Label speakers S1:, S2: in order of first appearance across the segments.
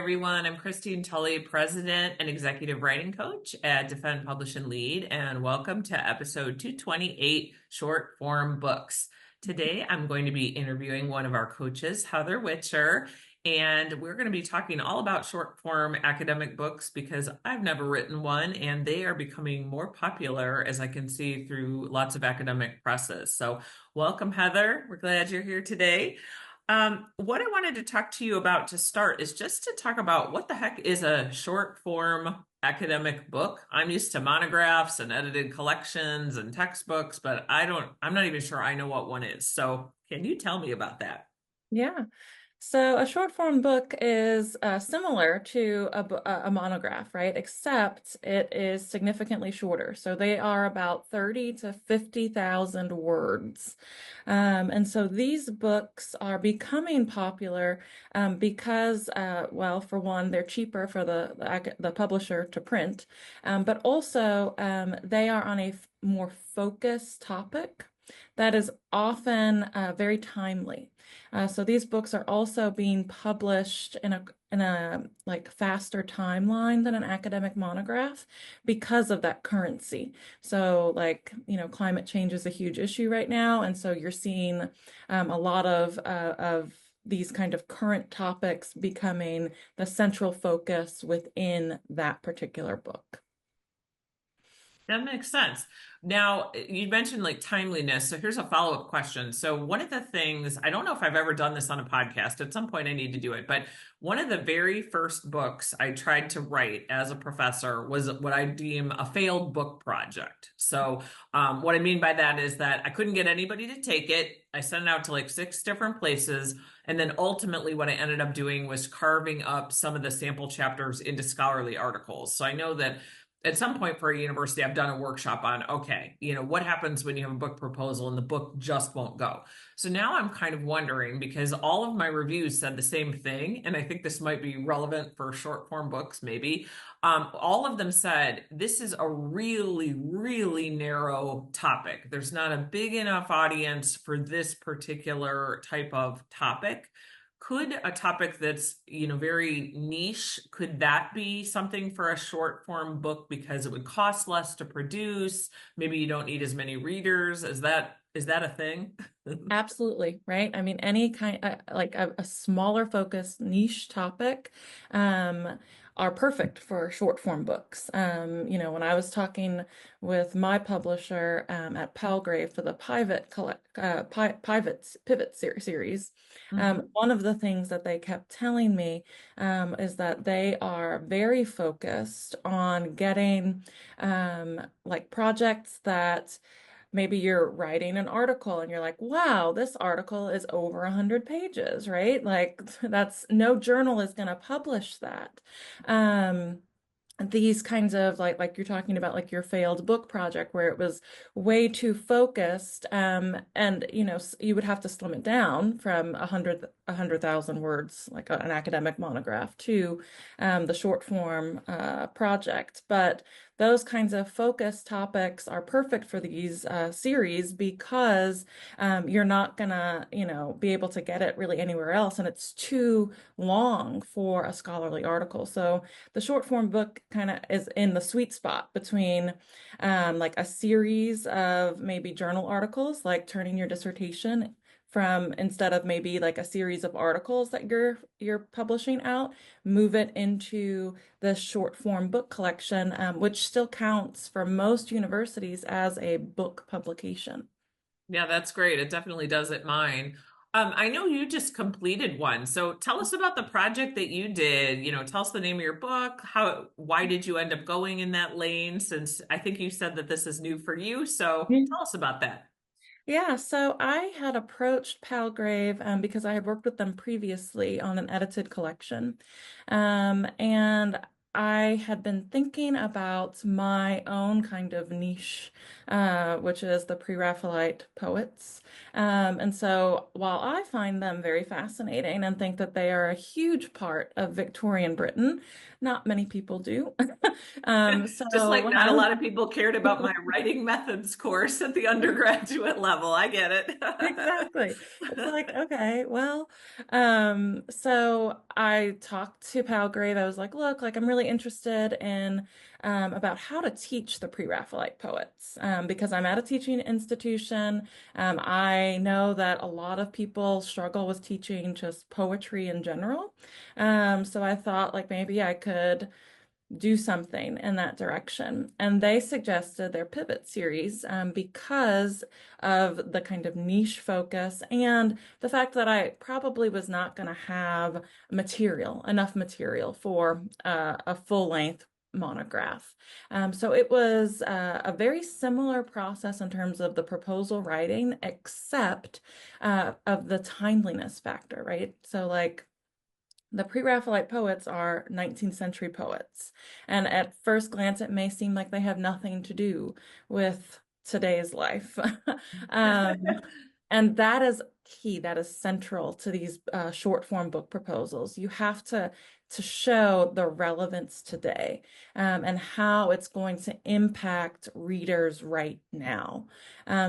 S1: everyone. I'm Christine Tulley, President and Executive Writing Coach at Defend, Publish, and Lead, and welcome to episode 228, Short Form Books. Today, I'm going to be interviewing one of our coaches, Heather Witcher, and we're going to be talking all about short form academic books because I've never written one, and they are becoming more popular, as I can see through lots of academic presses. So welcome, Heather. We're glad you're here today. What I wanted to talk to you about to start is just to talk about what the heck is a short form academic book. I'm used to monographs and edited collections and textbooks, but I'm not even sure I know what one is. So can you tell me about that?
S2: Yeah. So a short form book is similar to a monograph, right? Except it is significantly shorter. So they are about 30 to 50,000 words. And so these books are becoming popular because, well, for one, they're cheaper for the publisher to print, but also they are on a more focused topic that is often very timely. So these books are also being published in a like faster timeline than an academic monograph because of that currency. So like, climate change is a huge issue right now, and so you're seeing a lot of these kind of current topics becoming the central focus within that particular book.
S1: That makes sense. Now, you mentioned like timeliness. So here's a follow-up question. So one of the things, I don't know if I've ever done this on a podcast. At some point I need to do it, but one of the very first books I tried to write as a professor was what I deem a failed book project. So what I mean by that is that I couldn't get anybody to take it. I sent it out to like 6 different places. And then ultimately what I ended up doing was carving up some of the sample chapters into scholarly articles. So I know that at some point for a university, I've done a workshop on, okay, what happens when you have a book proposal and the book just won't go? So now I'm kind of wondering because all of my reviews said the same thing, and I think this might be relevant for short form books, maybe. All of them said this is a really, really narrow topic. There's not a big enough audience for this particular type of topic. Could a topic that's, very niche, could that be something for a short form book because it would cost less to produce? Maybe you don't need as many readers. Is that a thing?
S2: Absolutely, right? I mean, any kind like a smaller focused niche topic are perfect for short form books. When I was talking with my publisher at Palgrave for the Pivot series,
S1: Mhm.
S2: one of the things that they kept telling me is that they are very focused on getting like projects that maybe you're writing an article and you're like, wow, this article is over 100 pages, right? Like that's no journal is going to publish that. Um, these kinds of like you're talking about like your failed book project where it was way too focused and you would have to slim it down from 100,000 words like an academic monograph to the short form project, but those kinds of focus topics are perfect for these series because you're not gonna be able to get it really anywhere else, and it's too long for a scholarly article. So the short form book kind of is in the sweet spot between like a series of maybe journal articles, like turning your dissertation from instead of maybe like a series of articles that you're publishing out, move it into the short form book collection, which still counts for most universities as a book publication.
S1: Yeah, that's great. It definitely does at mine. I know you just completed one. So tell us about the project that you did. Tell us the name of your book. Why did you end up going in that lane? Since I think you said that this is new for you. So tell us about that.
S2: Yeah, so I had approached Palgrave because I had worked with them previously on an edited collection. And I had been thinking about my own kind of niche, which is the Pre-Raphaelite poets. And so while I find them very fascinating and think that they are a huge part of Victorian Britain, not many people do.
S1: Just
S2: So
S1: like
S2: when
S1: not
S2: I
S1: a
S2: was
S1: lot of people cared about my writing methods course at the undergraduate level. I get
S2: exactly. It's like,
S1: it.
S2: okay, well, so I talked to Palgrave. I was like, look, like I'm really interested in about how to teach the pre-Raphaelite poets because I'm at a teaching institution. I know that a lot of people struggle with teaching just poetry in general. So I thought like maybe I could do something in that direction. And they suggested their Pivot series because of the kind of niche focus and the fact that I probably was not going to have enough material for a full length monograph. So it was a very similar process in terms of the proposal writing, except of the timeliness factor, right? So like the pre-Raphaelite poets are 19th century poets. And at first glance, it may seem like they have nothing to do with today's life. Um, and that is key. That is central to these short form book proposals. You have to show the relevance today and how it's going to impact readers right now.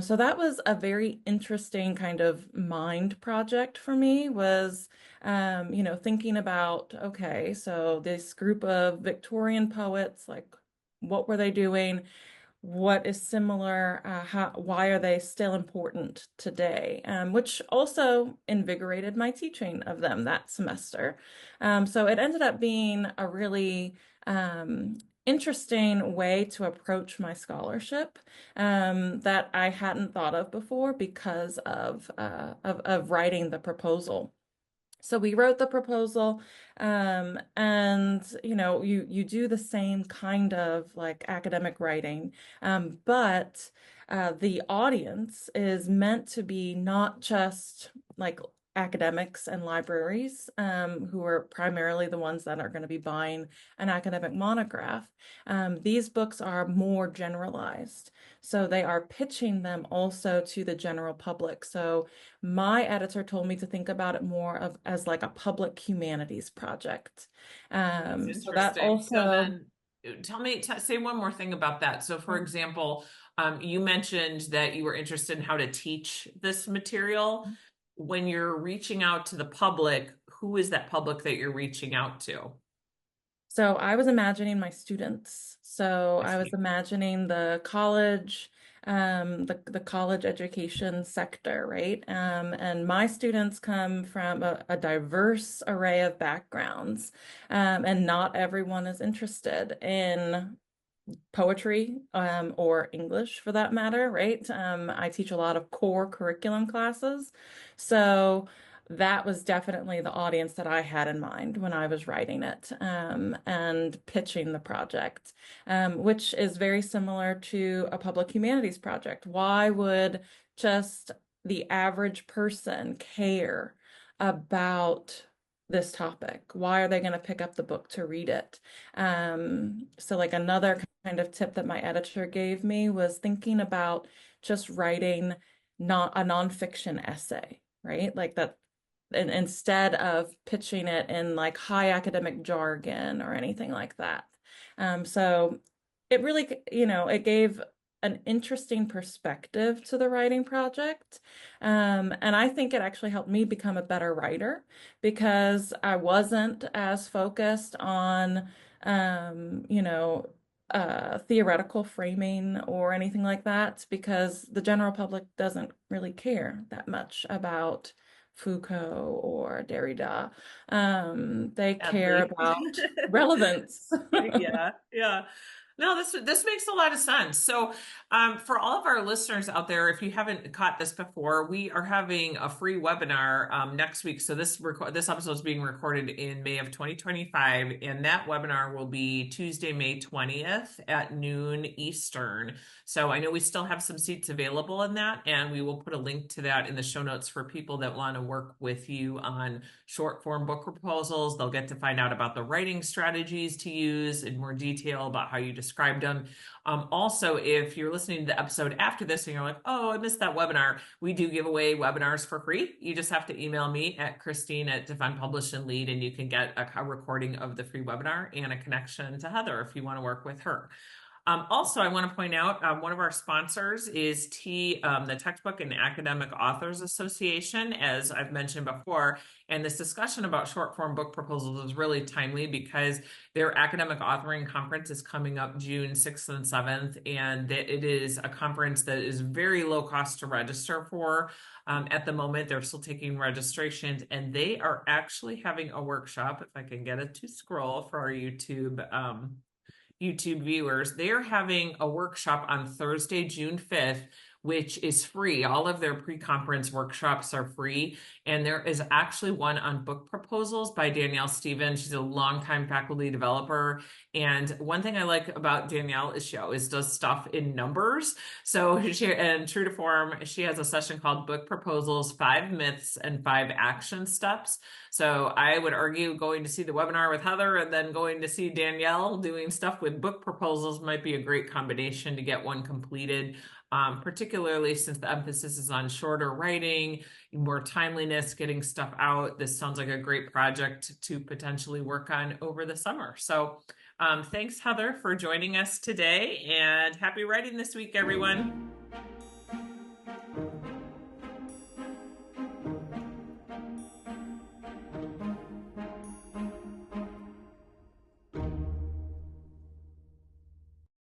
S2: So that was a very interesting kind of mind project for me was thinking about, okay, so this group of Victorian poets, like what were they doing? What is similar? Why are they still important today? Which also invigorated my teaching of them that semester. So it ended up being a really interesting way to approach my scholarship that I hadn't thought of before because of writing the proposal. So we wrote the proposal, and you do the same kind of like academic writing, but the audience is meant to be not just like academics and libraries, who are primarily the ones that are going to be buying an academic monograph. These books are more generalized, so they are pitching them also to the general public. So my editor told me to think about it more of as like a public humanities project.
S1: That's
S2: So that
S1: interesting. So
S2: also,
S1: then say one more thing about that. So for example, you mentioned that you were interested in how to teach this material. When you're reaching out to the public, who is that public that you're reaching out to?
S2: so I was imagining my students. So
S1: I
S2: I was
S1: see.
S2: imagining the college, the college education sector, right? And my students come from a diverse array of backgrounds, and not everyone is interested in poetry or English for that matter, right? I teach a lot of core curriculum classes. So that was definitely the audience that I had in mind when I was writing it and pitching the project, which is very similar to a public humanities project. Why would just the average person care about this topic? Why are they going to pick up the book to read it? So like another kind of tip that my editor gave me was thinking about just writing not a nonfiction essay, right? Like that, and instead of pitching it in like high academic jargon or anything like that. So it really, it gave an interesting perspective to the writing project. And I think it actually helped me become a better writer because I wasn't as focused on, um, you know, theoretical framing or anything like that because the general public doesn't really care that much about Foucault or Derrida. They care
S1: Sadly.
S2: about relevance.
S1: Yeah, yeah. No, this makes a lot of sense. So, for all of our listeners out there, if you haven't caught this before, we are having a free webinar next week. So this episode is being recorded in May of 2025, and that webinar will be Tuesday, May 20th at noon Eastern. So I know we still have some seats available in that, and we will put a link to that in the show notes for people that want to work with you on short form book proposals. They'll get to find out about the writing strategies to use in more detail about how you describe described them. Also, if you're listening to the episode after this and you're like, oh, I missed that webinar, we do give away webinars for free. You just have to email me at Christine@Define Publish and Lead, and you can get a recording of the free webinar and a connection to Heather if you want to work with her. Also, I want to point out one of our sponsors is the Textbook and Academic Authors Association, as I've mentioned before. And this discussion about short form book proposals is really timely because their academic authoring conference is coming up June 6th and 7th. And it is a conference that is very low cost to register for. At the moment, they're still taking registrations, and they are actually having a workshop, if I can get it to scroll for our YouTube viewers. They're having a workshop on Thursday, June 5th, which is free. All of their pre-conference workshops are free. And there is actually one on book proposals by Danielle Stevens. She's a longtime faculty developer. And one thing I like about Danielle is she always does stuff in numbers. So and true to form, she has a session called Book Proposals, 5 Myths and 5 Action Steps. So I would argue going to see the webinar with Heather and then going to see Danielle doing stuff with book proposals might be a great combination to get one completed. Particularly since the emphasis is on shorter writing, more timeliness, getting stuff out. This sounds like a great project to potentially work on over the summer. So thanks, Heather, for joining us today, and happy writing this week, everyone.